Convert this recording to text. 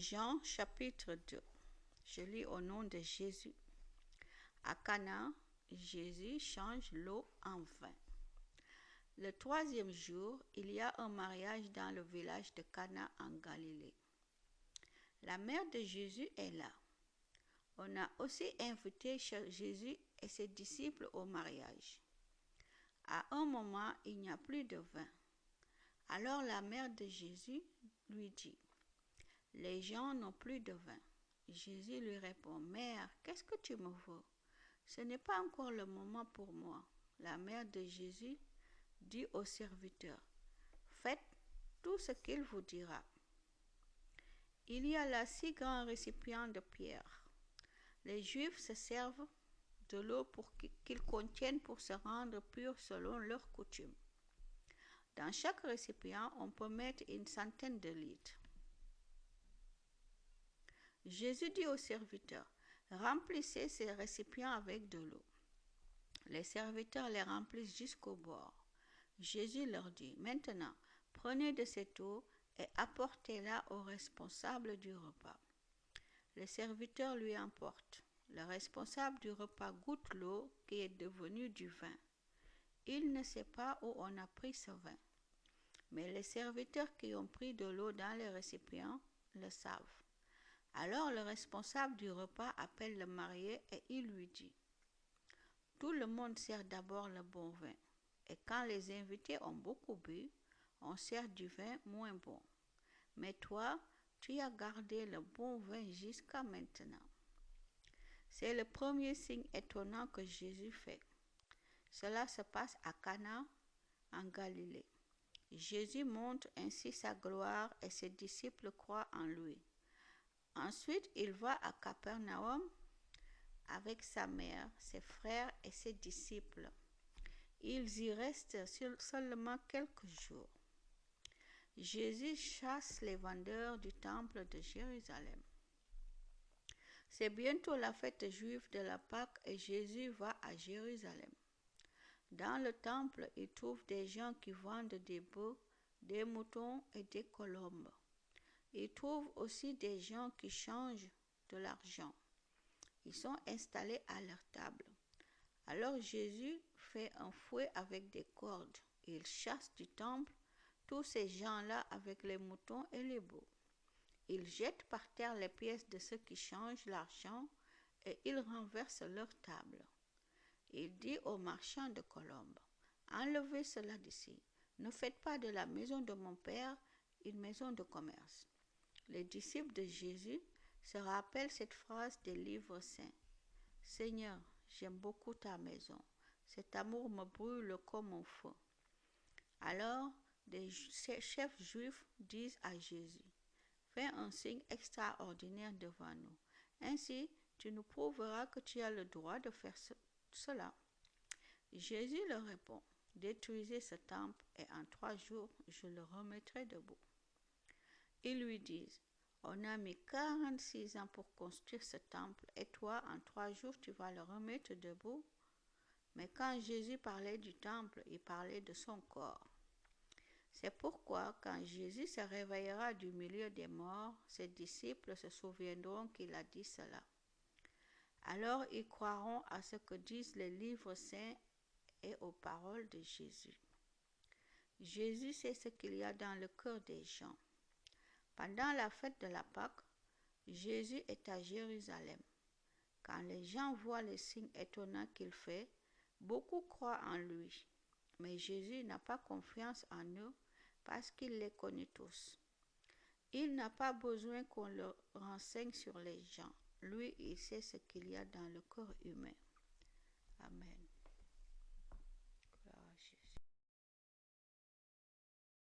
Jean chapitre 2. Je lis au nom de Jésus. À Cana, Jésus change l'eau en vin. Le troisième jour, il y a un mariage dans le village de Cana en Galilée. La mère de Jésus est là. On a aussi invité Jésus et ses disciples au mariage. À un moment, il n'y a plus de vin. Alors la mère de Jésus lui dit, « Les gens n'ont plus de vin. » Jésus lui répond, « Mère, qu'est-ce que tu me veux? Ce n'est pas encore le moment pour moi. » La mère de Jésus dit au serviteur, « Faites tout ce qu'il vous dira. » Il y a là 6 grands récipients de pierre. Les Juifs se servent de l'eau pour qu'ils contiennent pour se rendre purs selon leurs coutumes. Dans chaque récipient, on peut mettre une centaine de litres. Jésus dit aux serviteurs, « Remplissez ces récipients avec de l'eau. » Les serviteurs les remplissent jusqu'au bord. Jésus leur dit, « Maintenant, prenez de cette eau et apportez-la au responsable du repas. » Les serviteurs lui emportent. Le responsable du repas goûte l'eau qui est devenue du vin. Il ne sait pas où on a pris ce vin. Mais les serviteurs qui ont pris de l'eau dans les récipients le savent. Alors le responsable du repas appelle le marié et il lui dit, « Tout le monde sert d'abord le bon vin, et quand les invités ont beaucoup bu, on sert du vin moins bon. Mais toi, tu as gardé le bon vin jusqu'à maintenant. » C'est le premier signe étonnant que Jésus fait. Cela se passe à Cana, en Galilée. Jésus montre ainsi sa gloire et ses disciples croient en lui. Ensuite, il va à Capernaum avec sa mère, ses frères et ses disciples. Ils y restent seulement quelques jours. Jésus chasse les vendeurs du temple de Jérusalem. C'est bientôt la fête juive de la Pâque et Jésus va à Jérusalem. Dans le temple, il trouve des gens qui vendent des bœufs, des moutons et des colombes. Il trouve aussi des gens qui changent de l'argent. Ils sont installés à leur table. Alors Jésus fait un fouet avec des cordes. Il chasse du temple tous ces gens-là avec les moutons et les bœufs. Il jette par terre les pièces de ceux qui changent l'argent et il renverse leur table. Il dit aux marchands de colombes, « Enlevez cela d'ici. Ne faites pas de la maison de mon Père une maison de commerce. » Les disciples de Jésus se rappellent cette phrase des livres saints. « Seigneur, j'aime beaucoup ta maison. Cet amour me brûle comme un feu. » Alors, des chefs juifs disent à Jésus, « Fais un signe extraordinaire devant nous. Ainsi, tu nous prouveras que tu as le droit de faire cela. » Jésus leur répond, « Détruisez ce temple et en 3 jours, je le remettrai debout. » Ils lui disent, « On a mis 46 ans pour construire ce temple et toi, en 3 jours, tu vas le remettre debout. » Mais quand Jésus parlait du temple, il parlait de son corps. C'est pourquoi, quand Jésus se réveillera du milieu des morts, ses disciples se souviendront qu'il a dit cela. Alors ils croiront à ce que disent les livres saints et aux paroles de Jésus. Jésus sait ce qu'il y a dans le cœur des gens. Pendant la fête de la Pâque, Jésus est à Jérusalem. Quand les gens voient les signes étonnants qu'il fait, beaucoup croient en lui. Mais Jésus n'a pas confiance en eux parce qu'il les connaît tous. Il n'a pas besoin qu'on le renseigne sur les gens. Lui, il sait ce qu'il y a dans le corps humain. Amen.